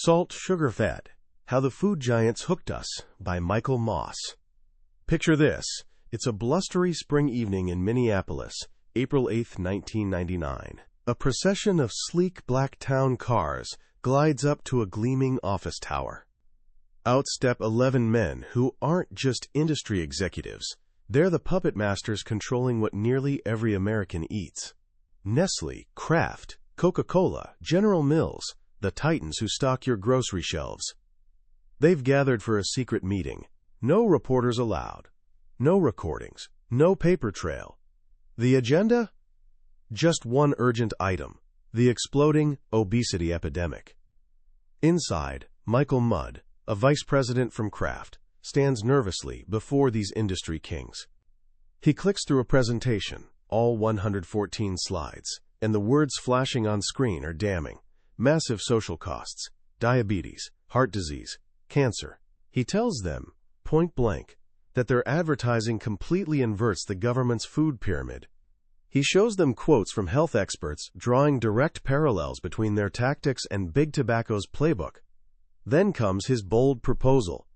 Salt, Sugar, Fat: How the Food Giants Hooked Us by Michael Moss. Picture this. It's a blustery spring evening in Minneapolis, April 8, 1999. A procession of sleek black town cars glides up to a gleaming office tower. Out step 11 men who aren't just industry executives. They're the puppet masters controlling what nearly every American eats. Nestle, Kraft, Coca-Cola, General Mills, the titans who stock your grocery shelves. They've gathered for a secret meeting. No reporters allowed. No recordings. No paper trail. The agenda? Just one urgent item: the exploding obesity epidemic. Inside, Michael Mudd, a vice president from Kraft, stands nervously before these industry kings. He clicks through a presentation, all 114 slides, and the words flashing on screen are damning. Massive social costs, diabetes, heart disease, cancer. He tells them, point blank, that their advertising completely inverts the government's food pyramid. He shows them quotes from health experts drawing direct parallels between their tactics and Big Tobacco's playbook. Then comes his bold proposal.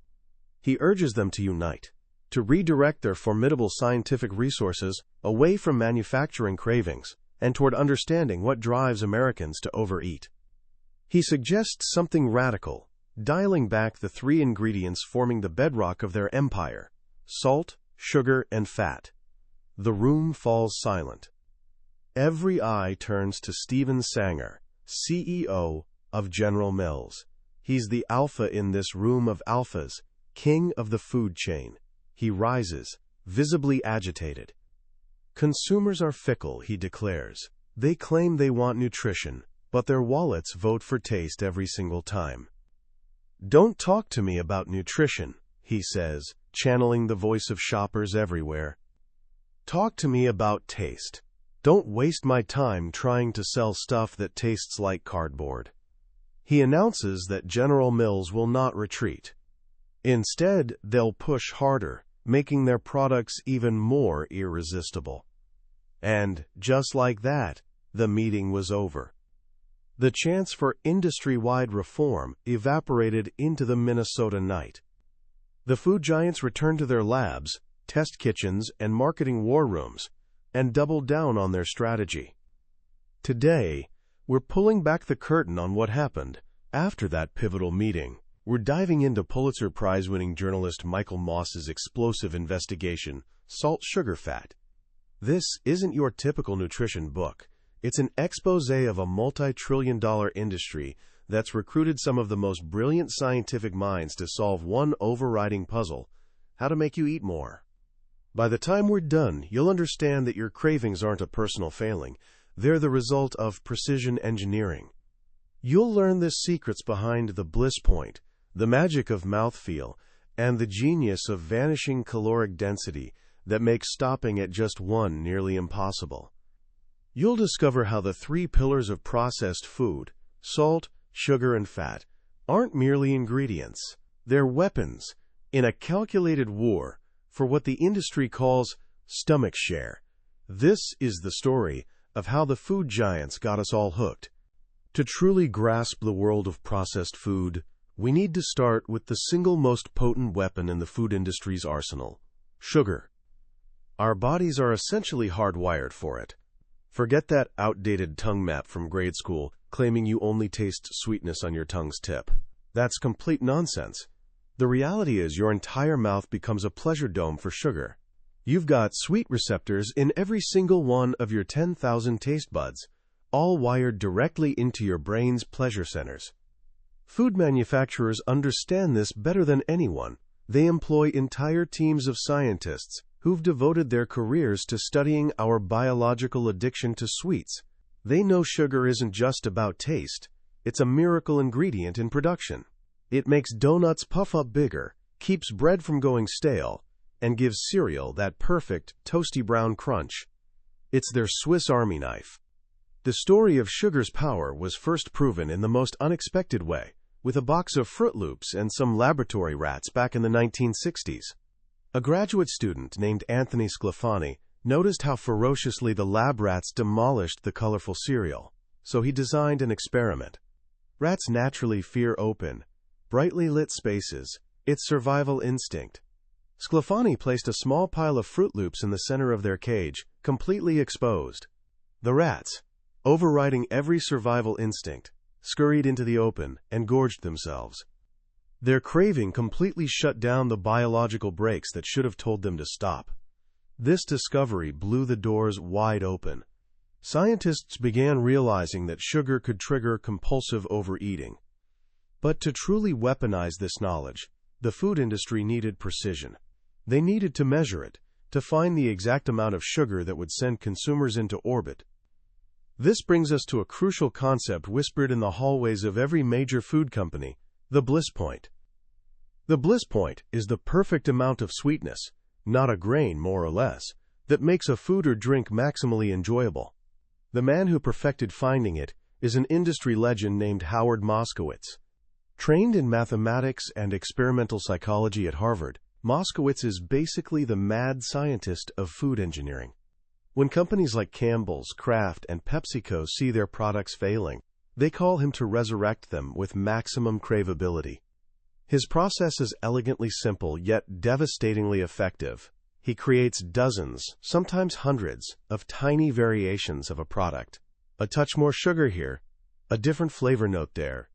He urges them to unite, to redirect their formidable scientific resources away from manufacturing cravings and toward understanding what drives Americans to overeat. He suggests something radical, dialing back the three ingredients forming the bedrock of their empire: salt, sugar, and fat. The room falls silent. Every eye turns to Stephen Sanger, CEO of General Mills. He's the alpha in this room of alphas, king of the food chain. He rises, visibly agitated. Consumers are fickle, he declares. They claim they want nutrition, but their wallets vote for taste every single time. Don't talk to me about nutrition, he says, channeling the voice of shoppers everywhere. Talk to me about taste. Don't waste my time trying to sell stuff that tastes like cardboard. He announces that General Mills will not retreat. Instead, they'll push harder, making their products even more irresistible. And, just like that, the meeting was over. The chance for industry-wide reform evaporated into the Minnesota night. The food giants returned to their labs, test kitchens, and marketing war rooms, and doubled down on their strategy. Today, we're pulling back the curtain on what happened after that pivotal meeting. We're diving into Pulitzer Prize-winning journalist Michael Moss's explosive investigation, Salt, Sugar, Fat. This isn't your typical nutrition book. It's an exposé of a multi-trillion-dollar industry that's recruited some of the most brilliant scientific minds to solve one overriding puzzle: how to make you eat more. By the time we're done, you'll understand that your cravings aren't a personal failing. They're the result of precision engineering. You'll learn the secrets behind the Bliss Point, the magic of mouthfeel, and the genius of vanishing caloric density that makes stopping at just one nearly impossible. You'll discover how the three pillars of processed food, salt, sugar, and fat, aren't merely ingredients. They're weapons in a calculated war for what the industry calls stomach share. This is the story of how the food giants got us all hooked. To truly grasp the world of processed food, we need to start with the single most potent weapon in the food industry's arsenal: sugar. Our bodies are essentially hardwired for it. Forget that outdated tongue map from grade school claiming you only taste sweetness on your tongue's tip. That's complete nonsense. The reality is your entire mouth becomes a pleasure dome for sugar. You've got sweet receptors in every single one of your 10,000 taste buds, all wired directly into your brain's pleasure centers. Food manufacturers understand this better than anyone. They employ entire teams of scientists who've devoted their careers to studying our biological addiction to sweets. They know sugar isn't just about taste. It's a miracle ingredient in production. It makes donuts puff up bigger, keeps bread from going stale, and gives cereal that perfect, toasty brown crunch. It's their Swiss Army knife. The story of sugar's power was first proven in the most unexpected way, with a box of Fruit Loops and some laboratory rats back in the 1960s. A graduate student named Anthony Sclafani noticed how ferociously the lab rats demolished the colorful cereal, so he designed an experiment. Rats naturally fear open, brightly lit spaces. It's survival instinct. Sclafani placed a small pile of Fruit Loops in the center of their cage, completely exposed. The rats, overriding every survival instinct, scurried into the open and gorged themselves. Their craving completely shut down the biological brakes that should have told them to stop. This discovery blew the doors wide open. Scientists began realizing that sugar could trigger compulsive overeating. But to truly weaponize this knowledge, the food industry needed precision. They needed to measure it, to find the exact amount of sugar that would send consumers into orbit. This brings us to a crucial concept whispered in the hallways of every major food company, the Bliss Point. The Bliss Point is the perfect amount of sweetness, not a grain more or less, that makes a food or drink maximally enjoyable. The man who perfected finding it is an industry legend named Howard Moskowitz. Trained in mathematics and experimental psychology at Harvard, Moskowitz is basically the mad scientist of food engineering. When companies like Campbell's, Kraft, and PepsiCo see their products failing, they call him to resurrect them with maximum craveability. His process is elegantly simple yet devastatingly effective. He creates dozens, sometimes hundreds, of tiny variations of a product. A touch more sugar here, a different flavor note there.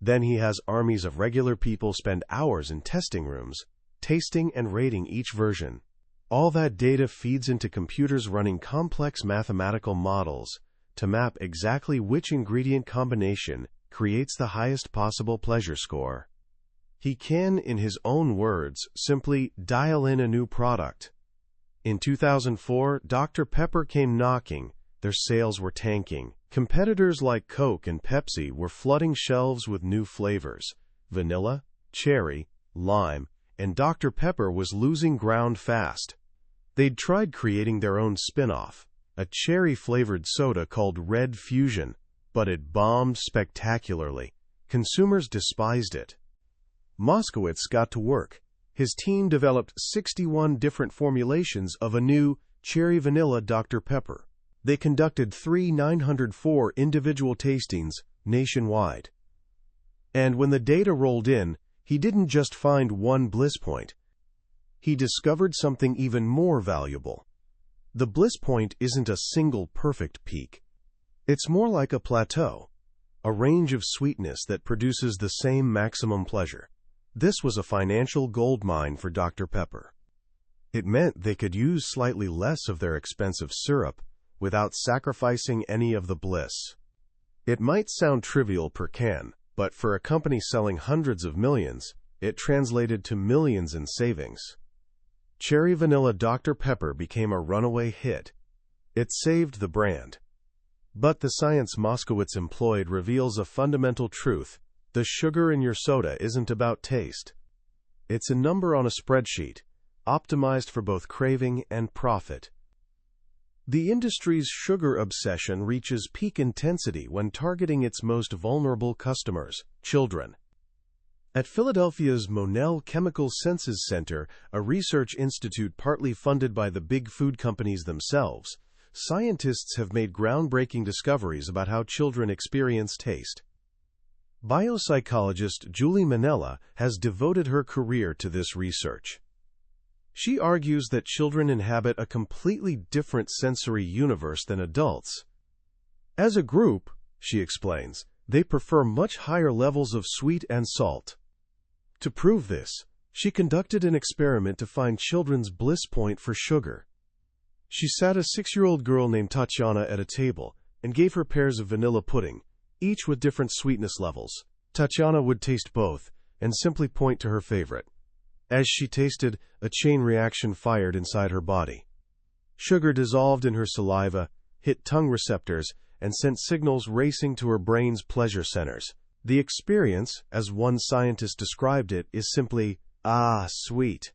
Then he has armies of regular people spend hours in testing rooms, tasting and rating each version. All that data feeds into computers running complex mathematical models to map exactly which ingredient combination creates the highest possible pleasure score. He can, in his own words, simply dial in a new product. In 2004, Dr. Pepper came knocking. Their sales were tanking. Competitors like Coke and Pepsi were flooding shelves with new flavors: vanilla, cherry, lime, and Dr. Pepper was losing ground fast. They'd tried creating their own spin-off, a cherry-flavored soda called Red Fusion, but it bombed spectacularly. Consumers despised it. Moskowitz got to work. His team developed 61 different formulations of a new cherry vanilla Dr. Pepper. They conducted 904 individual tastings nationwide. And when the data rolled in, he didn't just find one Bliss Point. He discovered something even more valuable. The Bliss Point isn't a single perfect peak. It's more like a plateau, a range of sweetness that produces the same maximum pleasure. This was a financial goldmine for Dr. Pepper. It meant they could use slightly less of their expensive syrup without sacrificing any of the bliss. It might sound trivial per can, but for a company selling hundreds of millions, it translated to millions in savings. Cherry Vanilla Dr. Pepper became a runaway hit. It saved the brand. But the science Moskowitz employed reveals a fundamental truth. The sugar in your soda isn't about taste. It's a number on a spreadsheet, optimized for both craving and profit. The industry's sugar obsession reaches peak intensity when targeting its most vulnerable customers, children. At Philadelphia's Monell Chemical Senses Center, a research institute partly funded by the big food companies themselves, scientists have made groundbreaking discoveries about how children experience taste. Biopsychologist Julie Manella has devoted her career to this research. She argues that children inhabit a completely different sensory universe than adults. As a group, she explains, they prefer much higher levels of sweet and salt. To prove this, she conducted an experiment to find children's bliss point for sugar. She sat a 6-year-old girl named Tatiana at a table and gave her pairs of vanilla pudding, each with different sweetness levels. Tatiana would taste both and simply point to her favorite. As she tasted, a chain reaction fired inside her body. Sugar dissolved in her saliva, hit tongue receptors, and sent signals racing to her brain's pleasure centers. The experience, as one scientist described it, is simply, sweet.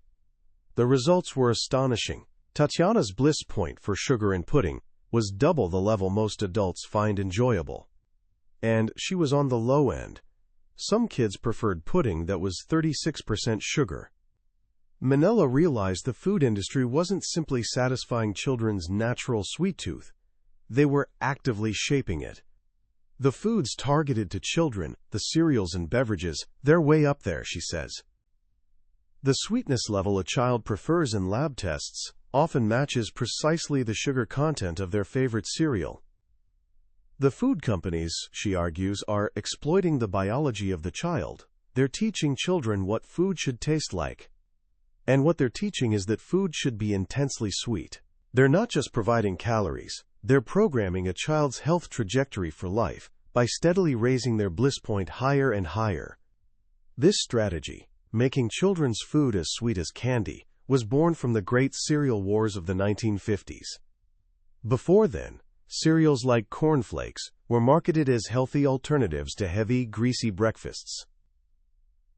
The results were astonishing. Tatiana's bliss point for sugar and pudding was double the level most adults find enjoyable. And she was on the low end. Some kids preferred pudding that was 36% sugar. Manella realized the food industry wasn't simply satisfying children's natural sweet tooth. They were actively shaping it. The foods targeted to children, the cereals and beverages, they're way up there, she says. The sweetness level a child prefers in lab tests often matches precisely the sugar content of their favorite cereal. The food companies, she argues, are exploiting the biology of the child. They're teaching children what food should taste like. And what they're teaching is that food should be intensely sweet. They're not just providing calories, they're programming a child's health trajectory for life by steadily raising their bliss point higher and higher. This strategy, making children's food as sweet as candy, was born from the great cereal wars of the 1950s. Before then, cereals like cornflakes were marketed as healthy alternatives to heavy, greasy breakfasts.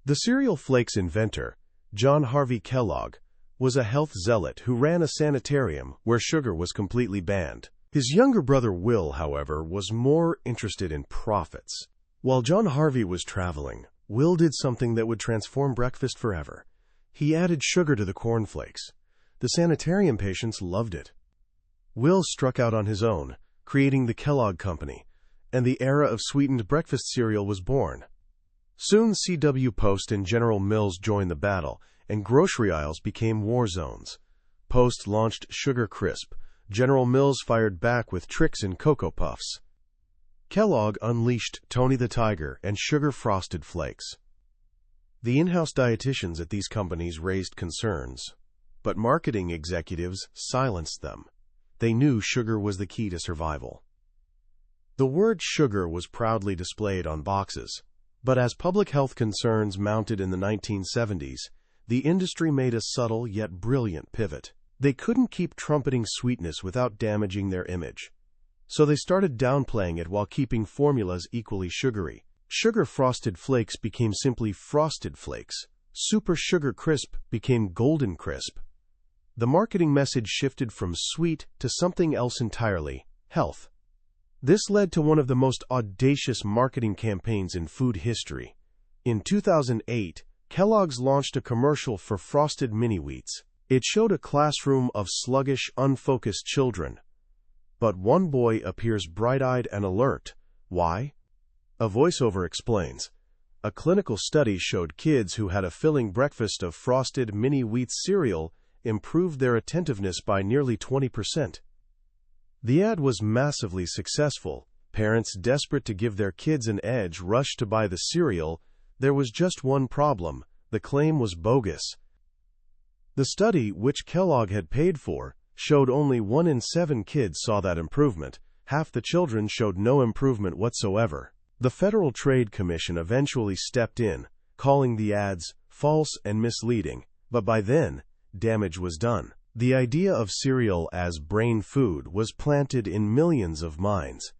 The cereal flakes inventor, John Harvey Kellogg, was a health zealot who ran a sanitarium where sugar was completely banned. His younger brother Will, however, was more interested in profits. While John Harvey was traveling, Will did something that would transform breakfast forever. He added sugar to the cornflakes. The sanitarium patients loved it. Will struck out on his own, creating the Kellogg Company, and the era of sweetened breakfast cereal was born. Soon C.W. Post and General Mills joined the battle, and grocery aisles became war zones. Post launched Sugar Crisp. General Mills fired back with Trix and Cocoa Puffs. Kellogg unleashed Tony the Tiger and Sugar Frosted Flakes. The in-house dietitians at these companies raised concerns, but marketing executives silenced them. They knew sugar was the key to survival. The word sugar was proudly displayed on boxes, but as public health concerns mounted in the 1970s, the industry made a subtle yet brilliant pivot. They couldn't keep trumpeting sweetness without damaging their image. So they started downplaying it while keeping formulas equally sugary. Sugar Frosted Flakes became simply Frosted Flakes. Super Sugar Crisp became Golden Crisp. The marketing message shifted from sweet to something else entirely: health. This led to one of the most audacious marketing campaigns in food history. In 2008, Kellogg's launched a commercial for Frosted Mini-Wheats. It showed a classroom of sluggish, unfocused children. But one boy appears bright-eyed and alert. Why? A voiceover explains. A clinical study showed kids who had a filling breakfast of Frosted Mini-Wheats cereal improved their attentiveness by nearly 20%. The ad was massively successful. Parents desperate to give their kids an edge rushed to buy the cereal. There was just one problem: the claim was bogus. The study, which Kellogg had paid for, showed only 1 in 7 kids saw that improvement. Half the children showed no improvement whatsoever. The Federal Trade Commission eventually stepped in, calling the ads false and misleading, but by then, damage was done. The idea of cereal as brain food was planted in millions of minds.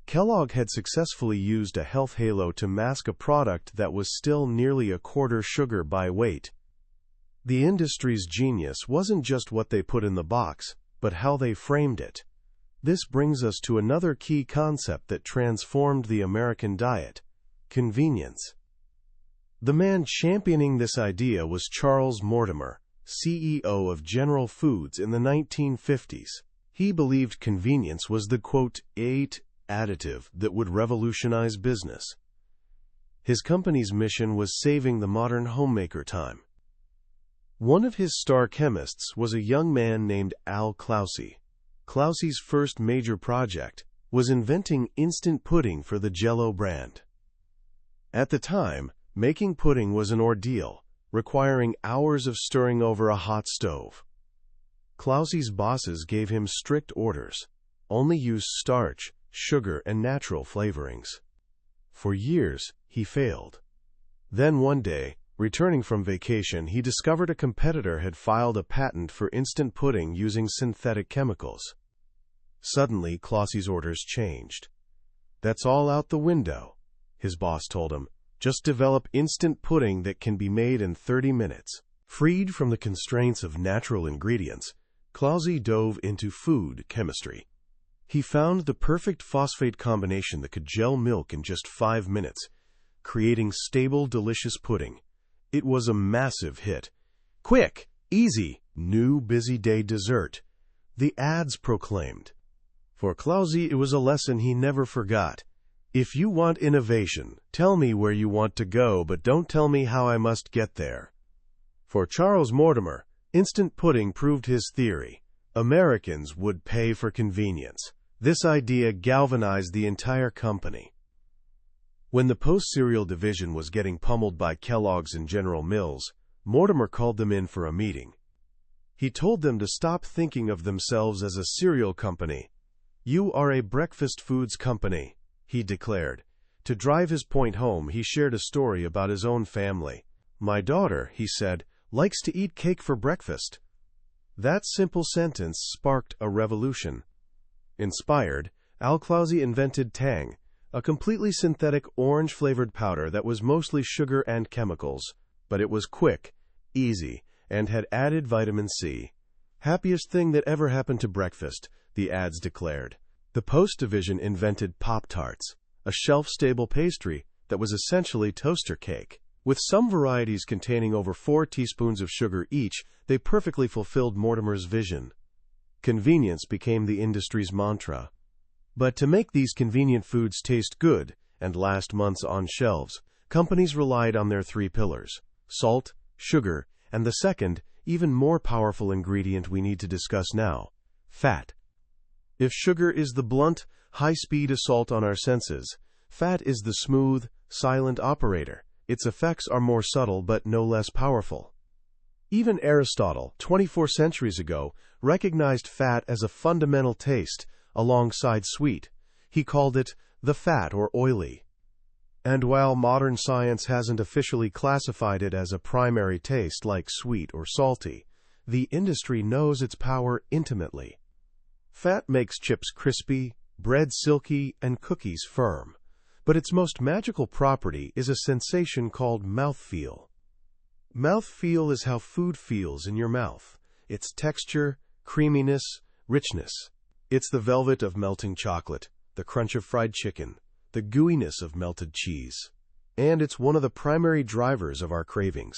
Kellogg had successfully used a health halo to mask a product that was still nearly a quarter sugar by weight. The industry's genius wasn't just what they put in the box, but how they framed it. This brings us to another key concept that transformed the American diet: convenience. The man championing this idea was Charles Mortimer, CEO of General Foods in the 1950s. He believed convenience was the, quote, additive that would revolutionize business. His company's mission was saving the modern homemaker time. One of his star chemists was a young man named Al Clousie. Clousie's first major project was inventing instant pudding for the Jell-O brand. At the time, making pudding was an ordeal, requiring hours of stirring over a hot stove. Clousie's bosses gave him strict orders: only use starch, sugar, and natural flavorings. For years, he failed. Then one day, returning from vacation, he discovered a competitor had filed a patent for instant pudding using synthetic chemicals. Suddenly, Clousie's orders changed. "That's all out the window," his boss told him. "Just develop instant pudding that can be made in 30 minutes. Freed from the constraints of natural ingredients, Clousie dove into food chemistry. He found the perfect phosphate combination that could gel milk in just 5 minutes, creating stable, delicious pudding. It was a massive hit. Quick, easy, new busy day dessert, the ads proclaimed. For Clousie, it was a lesson he never forgot. If you want innovation, tell me where you want to go, but don't tell me how I must get there. For Charles Mortimer, instant pudding proved his theory. Americans would pay for convenience. This idea galvanized the entire company. When the post-cereal division was getting pummeled by Kellogg's and General Mills, Mortimer called them in for a meeting. He told them to stop thinking of themselves as a cereal company. "You are a breakfast foods company," he declared. To drive his point home, he shared a story about his own family. "My daughter," he said, "likes to eat cake for breakfast." That simple sentence sparked a revolution. Inspired, Al Clausy invented Tang, a completely synthetic orange-flavored powder that was mostly sugar and chemicals, but it was quick, easy, and had added vitamin C. "Happiest thing that ever happened to breakfast," the ads declared. The Post division invented Pop-Tarts, a shelf-stable pastry that was essentially toaster cake. With some varieties containing over 4 teaspoons of sugar each, they perfectly fulfilled Mortimer's vision. Convenience became the industry's mantra. But to make these convenient foods taste good and last months on shelves, companies relied on their 3 pillars: salt, sugar, and the second, even more powerful ingredient we need to discuss now: fat. If sugar is the blunt, high-speed assault on our senses, fat is the smooth, silent operator. Its effects are more subtle but no less powerful. Even Aristotle, 24 centuries ago, recognized fat as a fundamental taste, alongside sweet. He called it the fat or oily. And while modern science hasn't officially classified it as a primary taste like sweet or salty, the industry knows its power intimately. Fat makes chips crispy, bread silky, and cookies firm. But its most magical property is a sensation called mouthfeel. Mouthfeel is how food feels in your mouth. Its texture, creaminess, richness. It's the velvet of melting chocolate, the crunch of fried chicken, the gooiness of melted cheese. And it's one of the primary drivers of our cravings.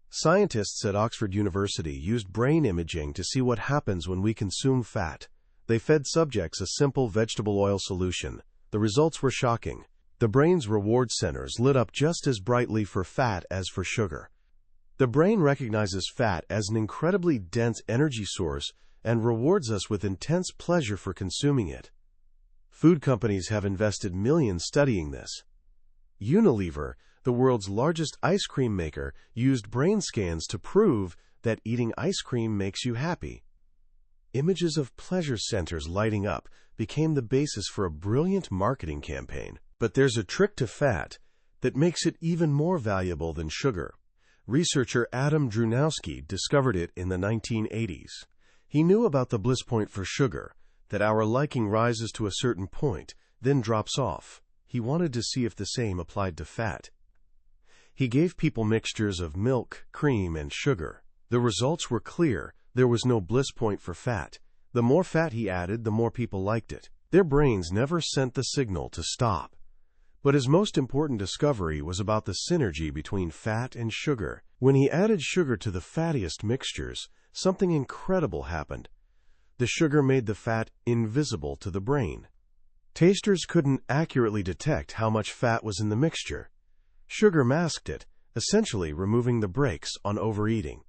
Scientists at Oxford University used brain imaging to see what happens when we consume fat. They fed subjects a simple vegetable oil solution. The results were shocking. The brain's reward centers lit up just as brightly for fat as for sugar. The brain recognizes fat as an incredibly dense energy source and rewards us with intense pleasure for consuming it. Food companies have invested millions studying this. Unilever, the world's largest ice cream maker, used brain scans to prove that eating ice cream makes you happy. Images of pleasure centers lighting up became the basis for a brilliant marketing campaign. But there's a trick to fat that makes it even more valuable than sugar. Researcher Adam Drewnowski discovered it in the 1980s. He knew about the Bliss Point for sugar, that our liking rises to a certain point, then drops off. He wanted to see if the same applied to fat. He gave people mixtures of milk, cream, and sugar. The results were clear. There was no Bliss Point for fat. The more fat he added, the more people liked it. Their brains never sent the signal to stop. But his most important discovery was about the synergy between fat and sugar. When he added sugar to the fattiest mixtures, something incredible happened. The sugar made the fat invisible to the brain. Tasters couldn't accurately detect how much fat was in the mixture. Sugar masked it, essentially removing the brakes on overeating.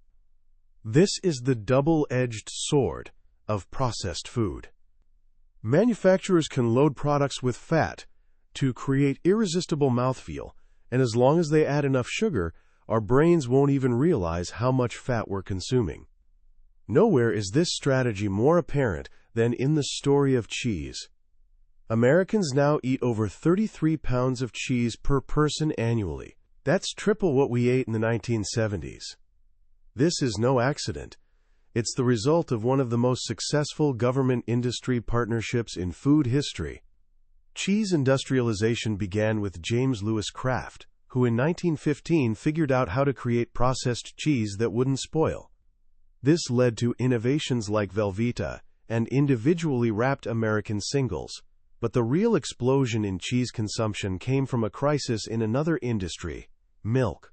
This is the double-edged sword of processed food. Manufacturers can load products with fat to create irresistible mouthfeel, and as long as they add enough sugar, our brains won't even realize how much fat we're consuming. Nowhere is this strategy more apparent than in the story of cheese. Americans now eat over 33 pounds of cheese per person annually. That's triple what we ate in the 1970s. This is no accident. It's the result of one of the most successful government-industry partnerships in food history. Cheese industrialization began with James Lewis Kraft, who in 1915 figured out how to create processed cheese that wouldn't spoil. This led to innovations like Velveeta and individually wrapped American singles. But the real explosion in cheese consumption came from a crisis in another industry: milk.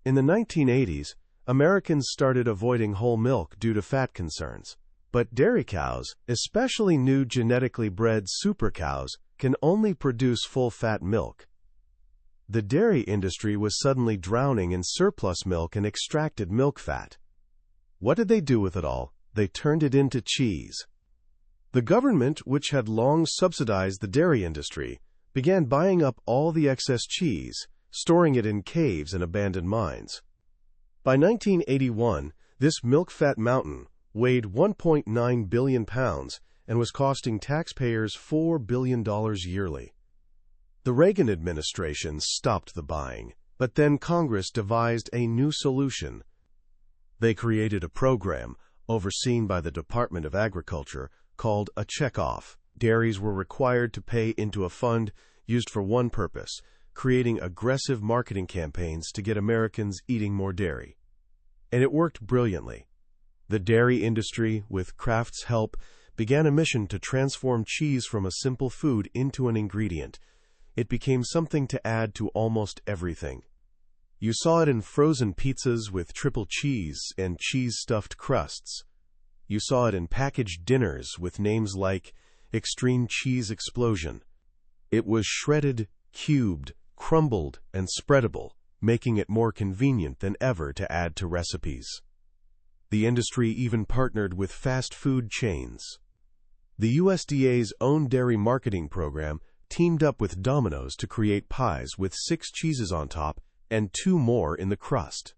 In the 1980s, Americans started avoiding whole milk due to fat concerns. But dairy cows, especially new genetically bred super cows, can only produce full-fat milk. The dairy industry was suddenly drowning in surplus milk and extracted milk fat. What did they do with it all? They turned it into cheese. The government, which had long subsidized the dairy industry, began buying up all the excess cheese, storing it in caves and abandoned mines. By 1981, this milk-fat mountain weighed 1.9 billion pounds and was costing taxpayers $4 billion yearly. The Reagan administration stopped the buying, but then Congress devised a new solution. They created a program, overseen by the Department of Agriculture, called a checkoff. Dairies were required to pay into a fund used for one purpose: creating aggressive marketing campaigns to get Americans eating more dairy. And it worked brilliantly. The dairy industry, with Kraft's help, began a mission to transform cheese from a simple food into an ingredient. It became something to add to almost everything. You saw it in frozen pizzas with triple cheese and cheese-stuffed crusts. You saw it in packaged dinners with names like Extreme Cheese Explosion. It was shredded, cubed, crumbled, and spreadable, making it more convenient than ever to add to recipes. The industry even partnered with fast food chains. The USDA's own dairy marketing program teamed up with Domino's to create pies with 6 cheeses on top and 2 more in the crust.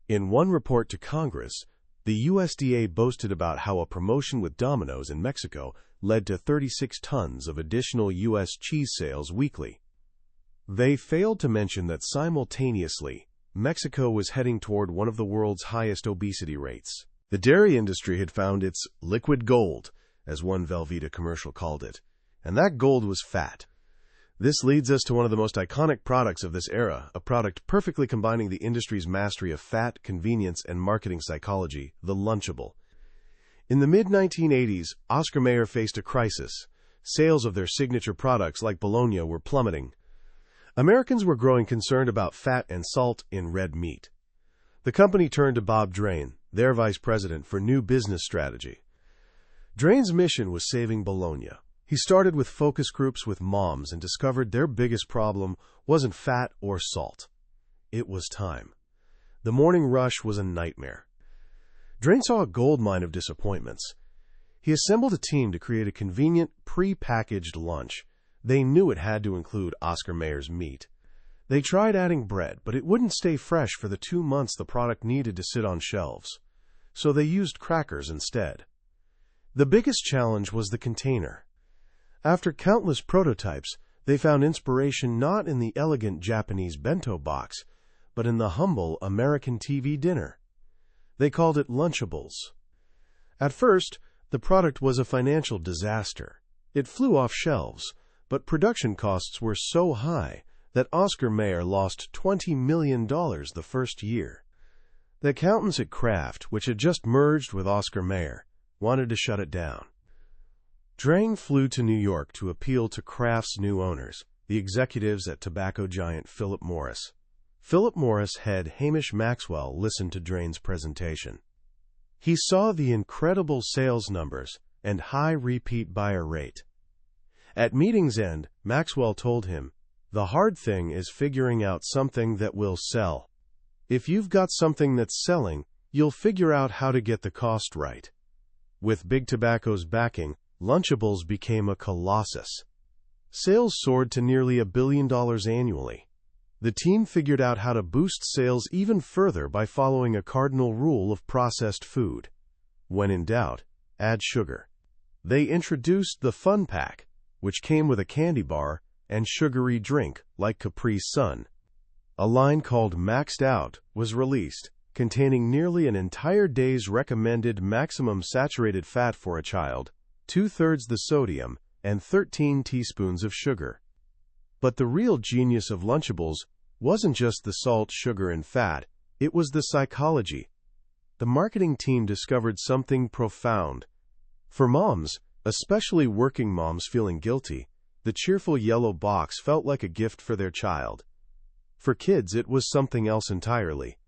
In one report to Congress, the USDA boasted about how a promotion with Domino's in Mexico led to 36 tons of additional U.S. cheese sales weekly. They failed to mention that simultaneously, Mexico was heading toward one of the world's highest obesity rates. The dairy industry had found its liquid gold, as one Velveeta commercial called it, and that gold was fat. This leads us to one of the most iconic products of this era, a product perfectly combining the industry's mastery of fat, convenience, and marketing psychology, the Lunchable. In the mid-1980s, Oscar Mayer faced a crisis. Sales of their signature products like bologna were plummeting. Americans were growing concerned about fat and salt in red meat. The company turned to Bob Drain, their vice president, for new business strategy. Drain's mission was saving bologna. He started with focus groups with moms and discovered their biggest problem wasn't fat or salt. It was time. The morning rush was a nightmare. Drain saw a goldmine of disappointments. He assembled a team to create a convenient, pre-packaged lunch. They knew it had to include Oscar Mayer's meat. They tried adding bread, but it wouldn't stay fresh for the 2 months the product needed to sit on shelves. So they used crackers instead. The biggest challenge was the container. After countless prototypes, they found inspiration not in the elegant Japanese bento box, but in the humble American TV dinner. They called it Lunchables. At first, the product was a financial disaster. It flew off shelves, but production costs were so high that Oscar Mayer lost $20 million the first year. The accountants at Kraft, which had just merged with Oscar Mayer, wanted to shut it down. Drain flew to New York to appeal to Kraft's new owners, the executives at tobacco giant Philip Morris. Philip Morris head Hamish Maxwell listened to Drain's presentation. He saw the incredible sales numbers and high repeat buyer rate. At meeting's end, Maxwell told him, "The hard thing is figuring out something that will sell. If you've got something that's selling, you'll figure out how to get the cost right." With Big Tobacco's backing, Lunchables became a colossus. Sales soared to nearly $1 billion annually. The team figured out how to boost sales even further by following a cardinal rule of processed food. When in doubt, add sugar. They introduced the Fun Pack, which came with a candy bar and sugary drink like Capri Sun. A line called Maxed Out was released, containing nearly an entire day's recommended maximum saturated fat for a child, 2/3 the sodium, and 13 teaspoons of sugar. But the real genius of Lunchables wasn't just the salt, sugar, and fat, it was the psychology. The marketing team discovered something profound. For moms, especially working moms feeling guilty, the cheerful yellow box felt like a gift for their child. For kids, it was something else entirely.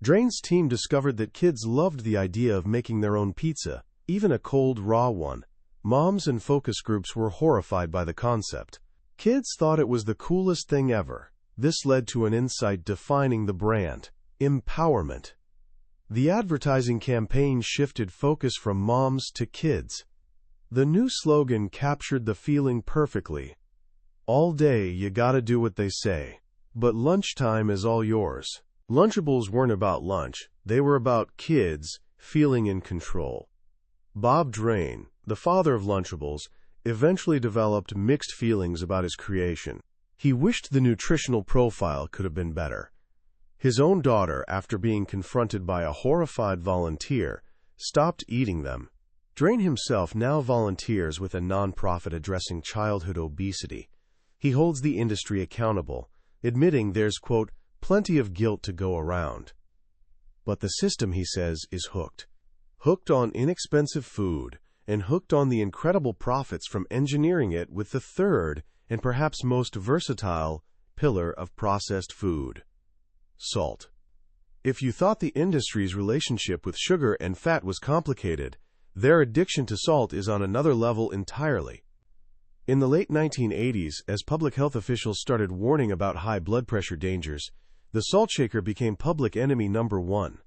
Drain's team discovered that kids loved the idea of making their own pizza, even a cold, raw one. Moms and focus groups were horrified by the concept. Kids thought it was the coolest thing ever. This led to an insight defining the brand: empowerment. The advertising campaign shifted focus from moms to kids. The new slogan captured the feeling perfectly. All day you gotta do what they say, but lunchtime is all yours. Lunchables weren't about lunch, they were about kids feeling in control. Bob Drain, the father of Lunchables, eventually developed mixed feelings about his creation. He wished the nutritional profile could have been better. His own daughter, after being confronted by a horrified volunteer, stopped eating them. Drain himself now volunteers with a nonprofit addressing childhood obesity. He holds the industry accountable, admitting there's, quote, plenty of guilt to go around. But the system, he says, is hooked. Hooked on inexpensive food, and hooked on the incredible profits from engineering it with the third, and perhaps most versatile, pillar of processed food: salt. If you thought the industry's relationship with sugar and fat was complicated, their addiction to salt is on another level entirely. In the late 1980s, as public health officials started warning about high blood pressure dangers, the salt shaker became public enemy number one.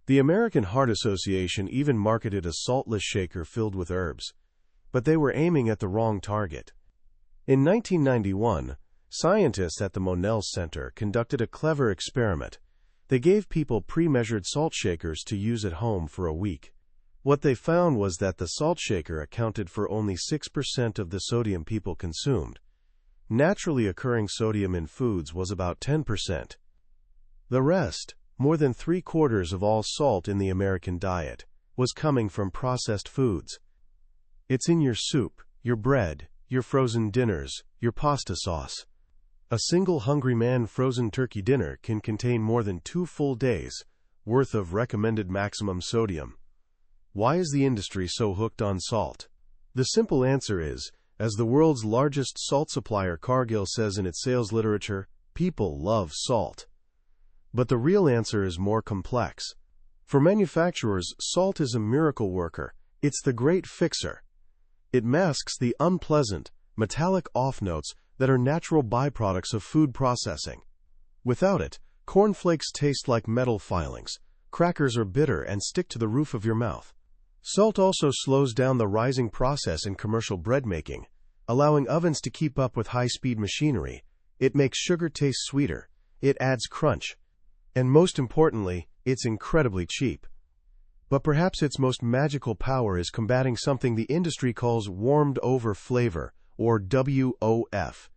The American Heart Association even marketed a saltless shaker filled with herbs. But they were aiming at the wrong target. In 1991, scientists at the Monell Center conducted a clever experiment. They gave people pre-measured salt shakers to use at home for a week. What they found was that the salt shaker accounted for only 6% of the sodium people consumed. Naturally occurring sodium in foods was about 10%. The rest, more than 3/4 of all salt in the American diet, was coming from processed foods. It's in your soup, your bread, your frozen dinners, your pasta sauce. A single Hungry Man frozen turkey dinner can contain more than 2 full days' worth of recommended maximum sodium. Why is the industry so hooked on salt? The simple answer is, as the world's largest salt supplier Cargill says in its sales literature, people love salt. But the real answer is more complex. For manufacturers, salt is a miracle worker. It's the great fixer. It masks the unpleasant, metallic off-notes that are natural byproducts of food processing. Without it, cornflakes taste like metal filings, crackers are bitter and stick to the roof of your mouth. Salt also slows down the rising process in commercial bread making, allowing ovens to keep up with high-speed machinery. It makes sugar taste sweeter. It adds crunch. And most importantly, it's incredibly cheap. But perhaps its most magical power is combating something the industry calls warmed-over flavor, or WOF.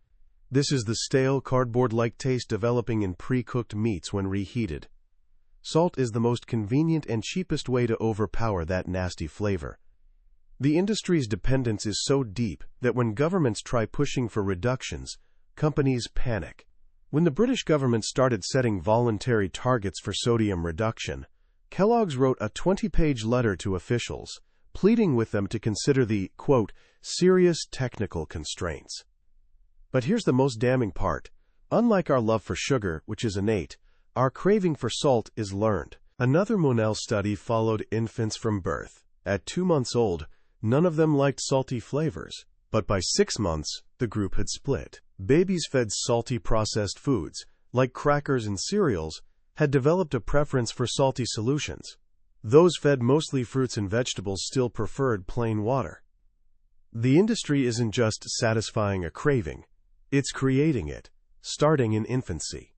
This is the stale, cardboard-like taste developing in pre-cooked meats when reheated. Salt is the most convenient and cheapest way to overpower that nasty flavor. The industry's dependence is so deep that when governments try pushing for reductions, companies panic. When the British government started setting voluntary targets for sodium reduction, Kellogg's wrote a 20-page letter to officials, pleading with them to consider the, quote, serious technical constraints. But here's the most damning part. Unlike our love for sugar, which is innate, our craving for salt is learned. Another Monell study followed infants from birth. At 2 months old, none of them liked salty flavors. But by 6 months, the group had split. Babies fed salty processed foods, like crackers and cereals, had developed a preference for salty solutions. Those fed mostly fruits and vegetables still preferred plain water. The industry isn't just satisfying a craving, it's creating it, starting in infancy.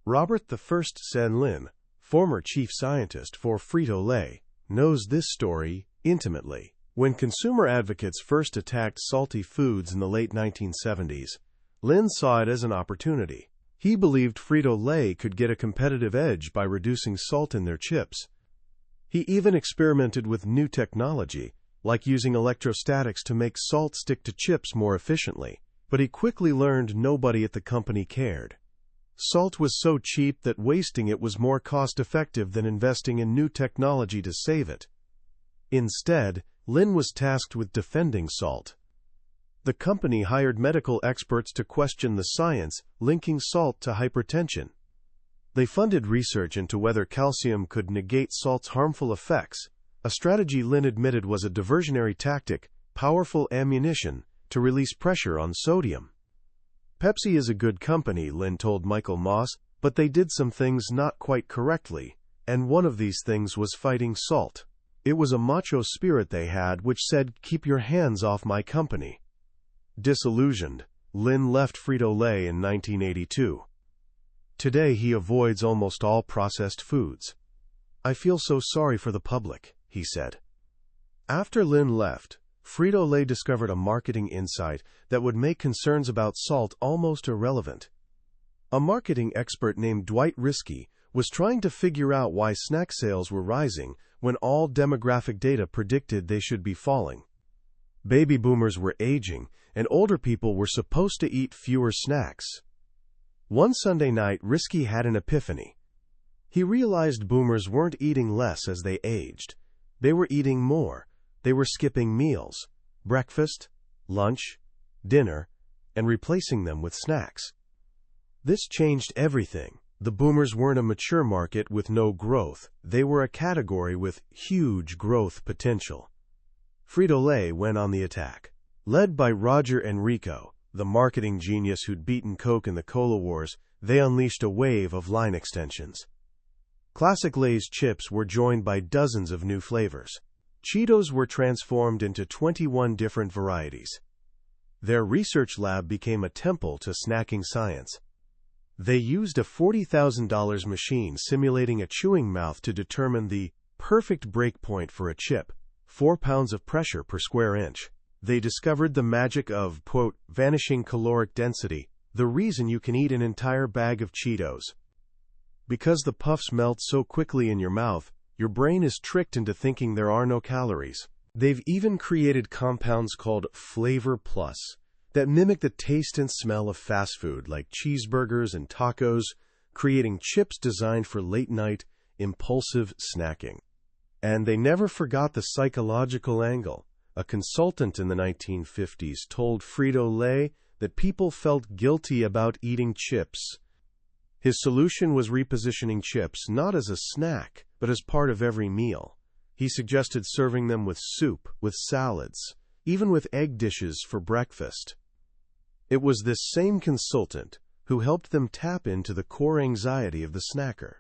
Robert I Senlin, former chief scientist for Frito-Lay, knows this story intimately. When consumer advocates first attacked salty foods in the late 1970s, Lin saw it as an opportunity. He believed Frito-Lay could get a competitive edge by reducing salt in their chips. He even experimented with new technology, like using electrostatics to make salt stick to chips more efficiently. But he quickly learned nobody at the company cared. Salt was so cheap that wasting it was more cost-effective than investing in new technology to save it. Instead, Lin was tasked with defending salt. The company hired medical experts to question the science linking salt to hypertension. They funded research into whether calcium could negate salt's harmful effects, a strategy Lin admitted was a diversionary tactic powerful ammunition to release pressure on sodium. Pepsi is a good company, Lynn told Michael Moss, but they did some things not quite correctly, and one of these things was fighting salt. It was a macho spirit they had which said, "Keep your hands off my company." Disillusioned, Lynn left Frito-Lay in 1982. Today he avoids almost all processed foods. "I feel so sorry for the public," he said. After Lynn left, Frito-Lay discovered a marketing insight that would make concerns about salt almost irrelevant. A marketing expert named Dwight Risky was trying to figure out why snack sales were rising when all demographic data predicted they should be falling. Baby boomers were aging, and older people were supposed to eat fewer snacks. One Sunday night, Risky had an epiphany. He realized boomers weren't eating less as they aged. They were eating more. They were skipping meals, breakfast, lunch, dinner, and replacing them with snacks. This changed everything. The boomers weren't a mature market with no growth. They were a category with huge growth potential. Frito-Lay went on the attack. Led by Roger Enrico, the marketing genius who'd beaten Coke in the Cola Wars, they unleashed a wave of line extensions. Classic Lay's chips were joined by dozens of new flavors. Cheetos were transformed into 21 different varieties. Their research lab became a temple to snacking science. They used a $40,000 machine simulating a chewing mouth to determine the perfect break point for a chip, 4 pounds of pressure per square inch. They discovered the magic of, quote, vanishing caloric density, the reason you can eat an entire bag of Cheetos. Because the puffs melt so quickly in your mouth, your brain is tricked into thinking there are no calories. They've even created compounds called Flavor Plus that mimic the taste and smell of fast food like cheeseburgers and tacos, creating chips designed for late-night, impulsive snacking. And they never forgot the psychological angle. A consultant in the 1950s told Frito-Lay that people felt guilty about eating chips. His solution was repositioning chips not as a snack, but as part of every meal. He suggested serving them with soup, with salads, even with egg dishes for breakfast. It was this same consultant who helped them tap into the core anxiety of the snacker.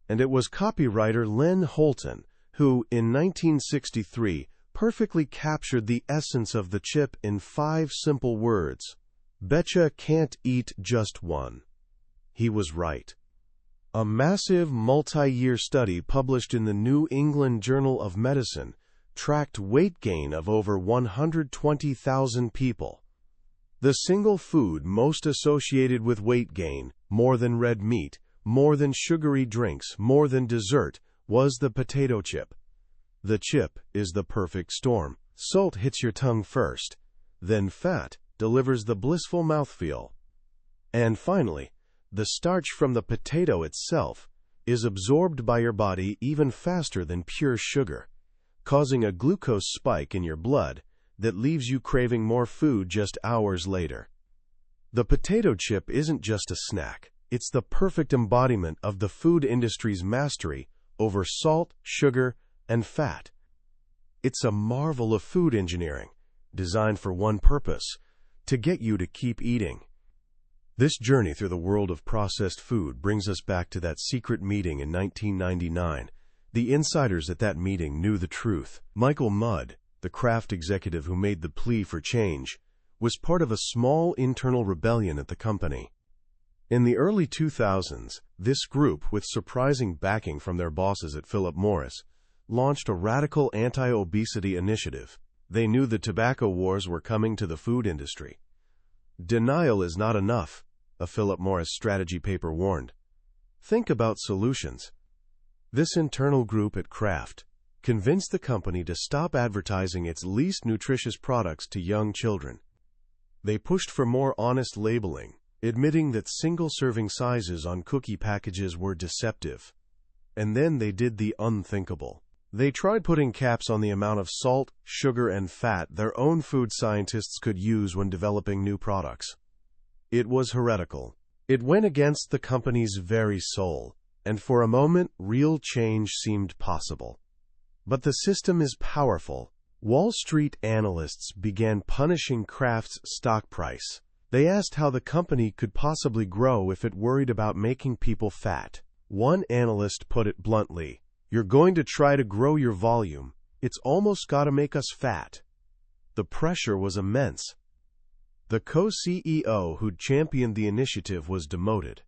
And it was copywriter Len Holton who, in 1963, perfectly captured the essence of the chip in 5 simple words. "Betcha can't eat just one." He was right. A massive multi-year study published in the New England Journal of Medicine tracked weight gain of over 120,000 people. The single food most associated with weight gain, more than red meat, more than sugary drinks, more than dessert, was the potato chip. The chip is the perfect storm. Salt hits your tongue first, then fat delivers the blissful mouthfeel. And finally, the starch from the potato itself is absorbed by your body even faster than pure sugar, causing a glucose spike in your blood that leaves you craving more food just hours later. The potato chip isn't just a snack. It's the perfect embodiment of the food industry's mastery over salt, sugar, and fat. It's a marvel of food engineering, designed for one purpose: to get you to keep eating. This journey through the world of processed food brings us back to that secret meeting in 1999. The insiders at that meeting knew the truth. Michael Mudd, the Kraft executive who made the plea for change, was part of a small internal rebellion at the company. In the early 2000s, this group, with surprising backing from their bosses at Philip Morris, launched a radical anti-obesity initiative. They knew the tobacco wars were coming to the food industry. Denial is not enough, a Philip Morris strategy paper warned. Think about solutions. This internal group at Kraft convinced the company to stop advertising its least nutritious products to young children. They pushed for more honest labeling, admitting that single-serving sizes on cookie packages were deceptive. And then they did the unthinkable. They tried putting caps on the amount of salt, sugar, and fat their own food scientists could use when developing new products. It was heretical. It went against the company's very soul, and for a moment, real change seemed possible. But the system is powerful. Wall Street analysts began punishing Kraft's stock price. They asked how the company could possibly grow if it worried about making people fat. One analyst put it bluntly, "You're going to try to grow your volume. It's almost got to make us fat." The pressure was immense. The co-CEO who'd championed the initiative was demoted.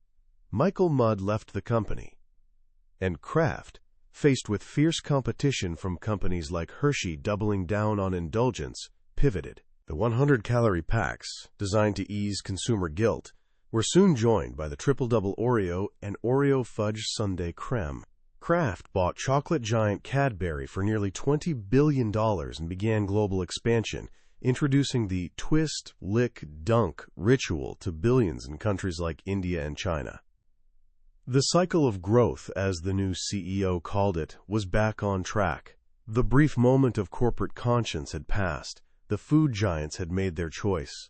Michael Mudd left the company. And Kraft, faced with fierce competition from companies like Hershey doubling down on indulgence, pivoted. The 100-calorie packs, designed to ease consumer guilt, were soon joined by the Triple-Double Oreo and Oreo Fudge Sundae Creme. Kraft bought chocolate giant Cadbury for nearly $20 billion and began global expansion, introducing the twist, lick, dunk ritual to billions in countries like India and China. The cycle of growth, as the new CEO called it, was back on track. The brief moment of corporate conscience had passed. The food giants had made their choice.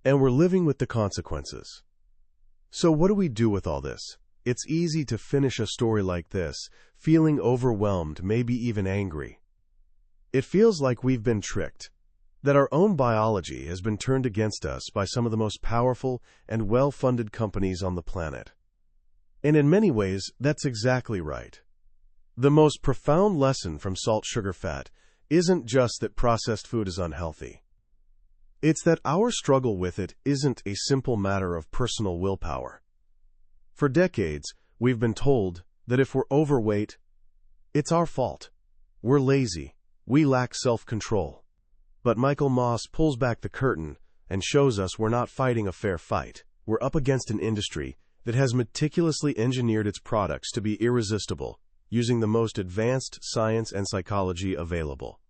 And we're living with the consequences. So what do we do with all this? It's easy to finish a story like this, feeling overwhelmed, maybe even angry. It feels like we've been tricked, that our own biology has been turned against us by some of the most powerful and well-funded companies on the planet. And in many ways, that's exactly right. The most profound lesson from salt, sugar, fat isn't just that processed food is unhealthy. It's that our struggle with it isn't a simple matter of personal willpower. For decades, we've been told that if we're overweight, it's our fault. We're lazy. We lack self-control. But Michael Moss pulls back the curtain and shows us we're not fighting a fair fight. We're up against an industry that has meticulously engineered its products to be irresistible, using the most advanced science and psychology available.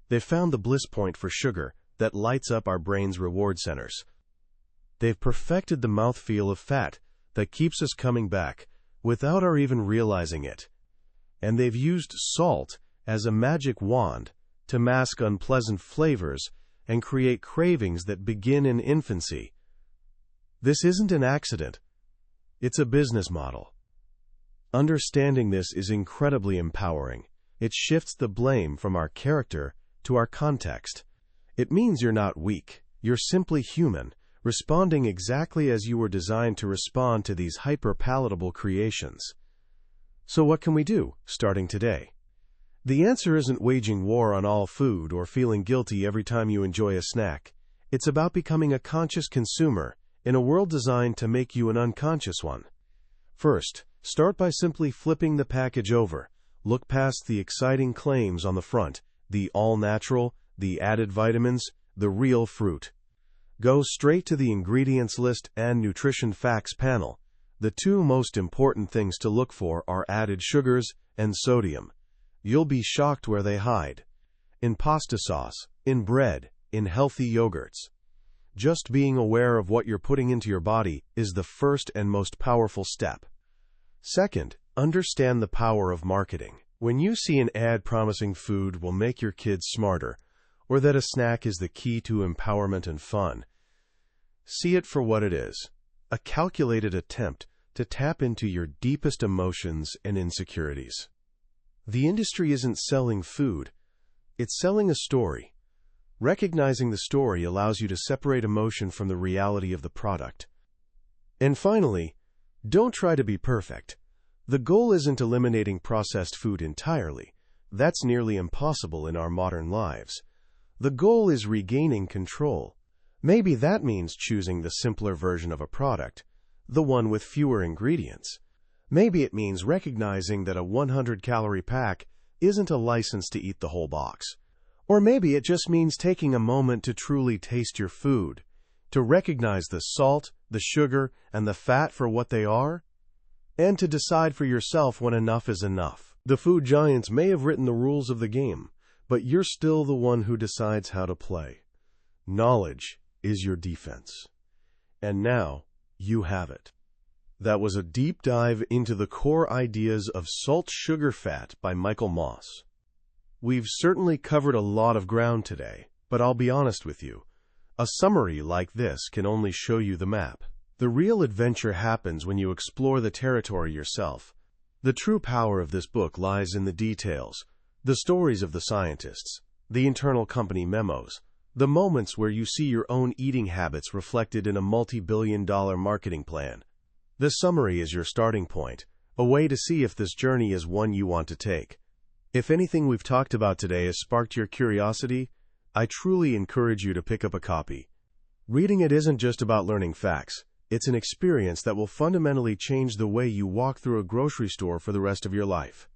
They've found the Bliss Point for sugar that lights up our brain's reward centers. They've perfected the mouthfeel of fat that keeps us coming back without our even realizing it. And they've used salt as a magic wand to mask unpleasant flavors and create cravings that begin in infancy. This isn't an accident. It's a business model. Understanding this is incredibly empowering. It shifts the blame from our character to our context. It means you're not weak. You're simply human, responding exactly as you were designed to respond to these hyper-palatable creations. So what can we do, starting today? The answer isn't waging war on all food or feeling guilty every time you enjoy a snack. It's about becoming a conscious consumer in a world designed to make you an unconscious one. First, start by simply flipping the package over. Look past the exciting claims on the front, the all-natural, the added vitamins, the real fruit. Go straight to the ingredients list and nutrition facts panel. The two most important things to look for are added sugars and sodium. You'll be shocked where they hide. In pasta sauce, in bread, in healthy yogurts. Just being aware of what you're putting into your body is the first and most powerful step. Second, understand the power of marketing. When you see an ad promising food will make your kids smarter, or that a snack is the key to empowerment and fun, see it for what it is, a calculated attempt to tap into your deepest emotions and insecurities. The industry isn't selling food, it's selling a story. Recognizing the story allows you to separate emotion from the reality of the product. And finally, don't try to be perfect. The goal isn't eliminating processed food entirely. That's nearly impossible in our modern lives. The goal is regaining control. Maybe that means choosing the simpler version of a product, the one with fewer ingredients. Maybe it means recognizing that a 100-calorie pack isn't a license to eat the whole box. Or maybe it just means taking a moment to truly taste your food, to recognize the salt, the sugar, and the fat for what they are, and to decide for yourself when enough is enough. The food giants may have written the rules of the game, but you're still the one who decides how to play. Knowledge is your defense. And now, you have it. That was a deep dive into the core ideas of salt, sugar, fat by Michael Moss. We've certainly covered a lot of ground today, but I'll be honest with you. A summary like this can only show you the map. The real adventure happens when you explore the territory yourself. The true power of this book lies in the details, the stories of the scientists, the internal company memos, the moments where you see your own eating habits reflected in a multi-billion-dollar marketing plan. This summary is your starting point, a way to see if this journey is one you want to take. If anything we've talked about today has sparked your curiosity, I truly encourage you to pick up a copy. Reading it isn't just about learning facts. It's an experience that will fundamentally change the way you walk through a grocery store for the rest of your life.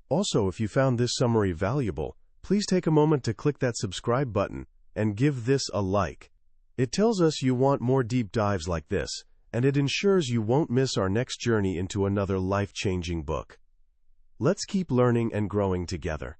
Also, if you found this summary valuable, please take a moment to click that subscribe button and give this a like. It tells us you want more deep dives like this, and it ensures you won't miss our next journey into another life-changing book. Let's keep learning and growing together.